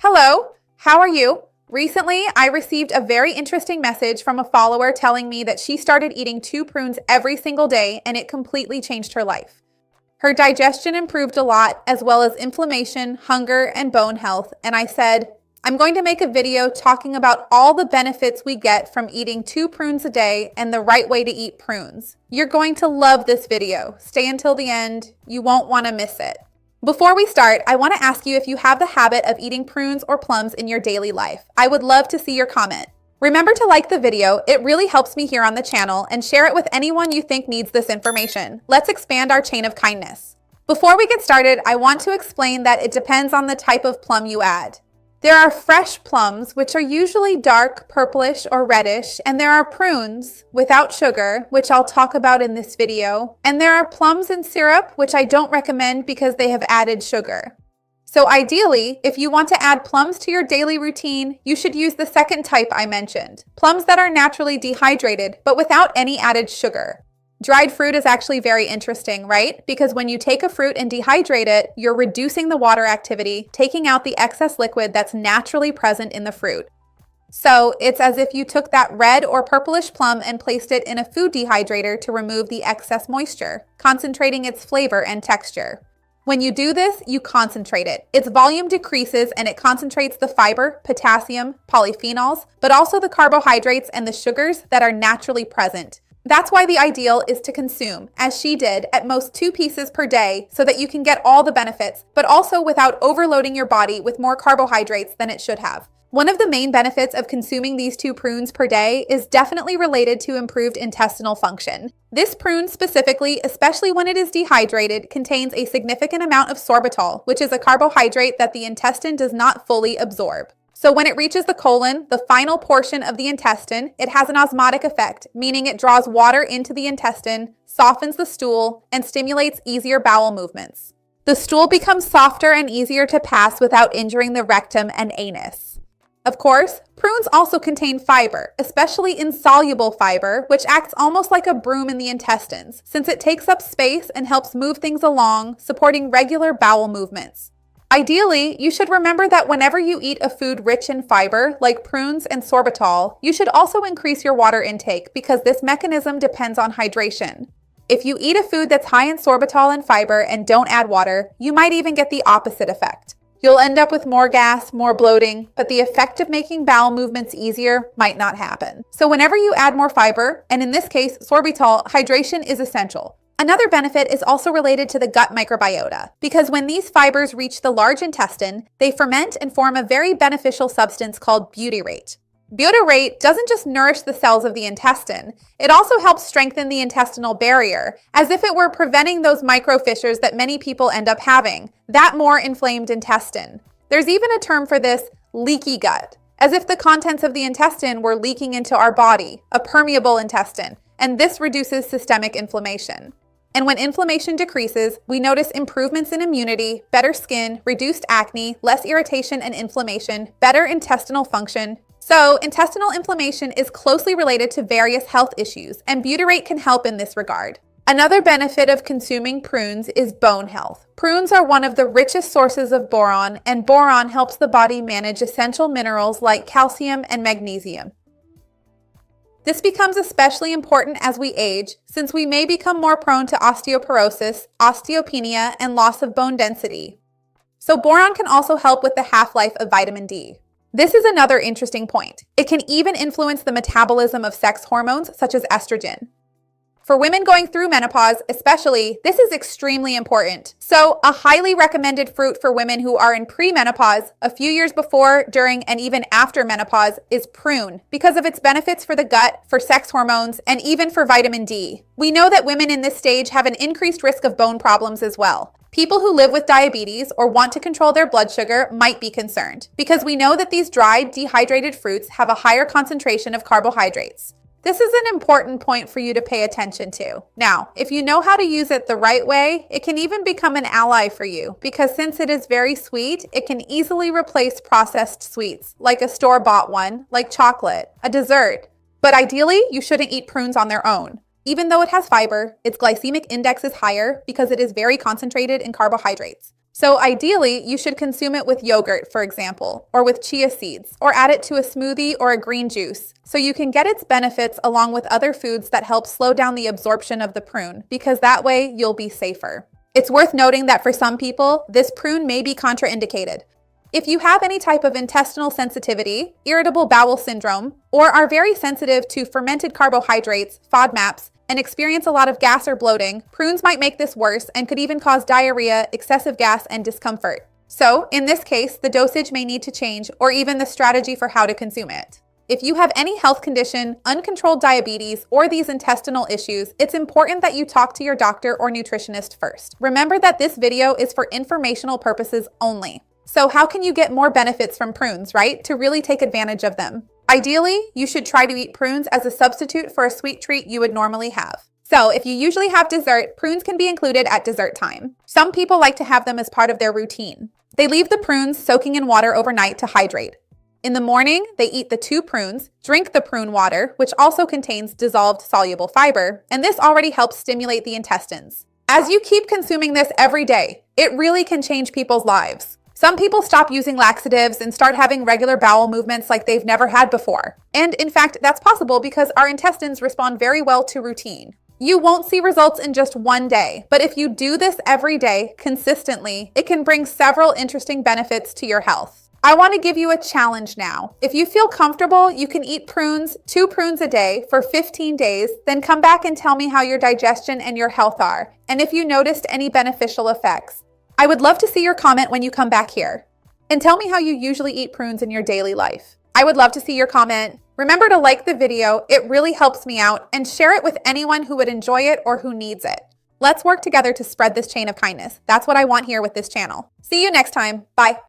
Hello, how are you? Recently, I received a very interesting message from a follower telling me that she started eating 2 prunes every single day and it completely changed her life. Her digestion improved a lot, as well as inflammation, hunger, and bone health, and I said, I'm going to make a video talking about all the benefits we get from eating 2 prunes a day and the right way to eat prunes. You're going to love this video. Stay until the end. You won't want to miss it. Before we start, I want to ask you if you have the habit of eating prunes or plums in your daily life. I would love to see your comment. Remember to like the video. It really helps me here on the channel, and share it with anyone you think needs this information. Let's expand our chain of kindness. Before we get started, I want to explain that it depends on the type of plum you add. There are fresh plums, which are usually dark, purplish, or reddish, and there are prunes without sugar, which I'll talk about in this video, and there are plums in syrup, which I don't recommend because they have added sugar. So ideally, if you want to add plums to your daily routine, you should use the second type I mentioned, plums that are naturally dehydrated, but without any added sugar. Dried fruit is actually very interesting, right? Because when you take a fruit and dehydrate it, you're reducing the water activity, taking out the excess liquid that's naturally present in the fruit. So it's as if you took that red or purplish plum and placed it in a food dehydrator to remove the excess moisture, concentrating its flavor and texture. When you do this, you concentrate it. Its volume decreases and it concentrates the fiber, potassium, polyphenols, but also the carbohydrates and the sugars that are naturally present. That's why the ideal is to consume, as she did, at most 2 pieces per day so that you can get all the benefits, but also without overloading your body with more carbohydrates than it should have. One of the main benefits of consuming these 2 prunes per day is definitely related to improved intestinal function. This prune specifically, especially when it is dehydrated, contains a significant amount of sorbitol, which is a carbohydrate that the intestine does not fully absorb. So when it reaches the colon, the final portion of the intestine, it has an osmotic effect, meaning it draws water into the intestine, softens the stool, and stimulates easier bowel movements. The stool becomes softer and easier to pass without injuring the rectum and anus. Of course, prunes also contain fiber, especially insoluble fiber, which acts almost like a broom in the intestines, since it takes up space and helps move things along, supporting regular bowel movements. Ideally, you should remember that whenever you eat a food rich in fiber, like prunes and sorbitol, you should also increase your water intake because this mechanism depends on hydration. If you eat a food that's high in sorbitol and fiber and don't add water, you might even get the opposite effect. You'll end up with more gas, more bloating, but the effect of making bowel movements easier might not happen. So whenever you add more fiber, and in this case, sorbitol, hydration is essential. Another benefit is also related to the gut microbiota, because when these fibers reach the large intestine, they ferment and form a very beneficial substance called butyrate. Butyrate doesn't just nourish the cells of the intestine, it also helps strengthen the intestinal barrier, as if it were preventing those microfissures that many people end up having, that more inflamed intestine. There's even a term for this, leaky gut, as if the contents of the intestine were leaking into our body, a permeable intestine, and this reduces systemic inflammation. And when inflammation decreases, we notice improvements in immunity, better skin, reduced acne, less irritation and inflammation, better intestinal function. So, intestinal inflammation is closely related to various health issues, and butyrate can help in this regard. Another benefit of consuming prunes is bone health. Prunes are one of the richest sources of boron, and boron helps the body manage essential minerals like calcium and magnesium. This becomes especially important as we age, since we may become more prone to osteoporosis, osteopenia, and loss of bone density. So boron can also help with the half-life of vitamin D. This is another interesting point. It can even influence the metabolism of sex hormones, such as estrogen. For women going through menopause, especially, this is extremely important. So a highly recommended fruit for women who are in premenopause, a few years before, during, and even after menopause, is prune because of its benefits for the gut, for sex hormones, and even for vitamin D. We know that women in this stage have an increased risk of bone problems as well. People who live with diabetes or want to control their blood sugar might be concerned because we know that these dried, dehydrated fruits have a higher concentration of carbohydrates. This is an important point for you to pay attention to. Now, if you know how to use it the right way, it can even become an ally for you because since it is very sweet, it can easily replace processed sweets, like a store-bought one, like chocolate, a dessert. But ideally, you shouldn't eat prunes on their own. Even though it has fiber, its glycemic index is higher because it is very concentrated in carbohydrates. So ideally, you should consume it with yogurt, for example, or with chia seeds, or add it to a smoothie or a green juice, so you can get its benefits along with other foods that help slow down the absorption of the prune, because that way you'll be safer. It's worth noting that for some people, this prune may be contraindicated. If you have any type of intestinal sensitivity, irritable bowel syndrome, or are very sensitive to fermented carbohydrates, FODMAPs, and experience a lot of gas or bloating, prunes might make this worse and could even cause diarrhea, excessive gas, and discomfort. So, in this case, the dosage may need to change or even the strategy for how to consume it. If you have any health condition, uncontrolled diabetes, or these intestinal issues, it's important that you talk to your doctor or nutritionist first. Remember that this video is for informational purposes only. So how can you get more benefits from prunes, right? To really take advantage of them. Ideally, you should try to eat prunes as a substitute for a sweet treat you would normally have. So if you usually have dessert, prunes can be included at dessert time. Some people like to have them as part of their routine. They leave the prunes soaking in water overnight to hydrate. In the morning, they eat the 2 prunes, drink the prune water, which also contains dissolved soluble fiber, and this already helps stimulate the intestines. As you keep consuming this every day, it really can change people's lives. Some people stop using laxatives and start having regular bowel movements like they've never had before. And in fact, that's possible because our intestines respond very well to routine. You won't see results in just one day, but if you do this every day, consistently, it can bring several interesting benefits to your health. I want to give you a challenge now. If you feel comfortable, you can eat prunes, 2 prunes a day for 15 days, then come back and tell me how your digestion and your health are, and if you noticed any beneficial effects. I would love to see your comment when you come back here. And tell me how you usually eat prunes in your daily life. I would love to see your comment. Remember to like the video, it really helps me out, and share it with anyone who would enjoy it or who needs it. Let's work together to spread this chain of kindness. That's what I want here with this channel. See you next time. Bye.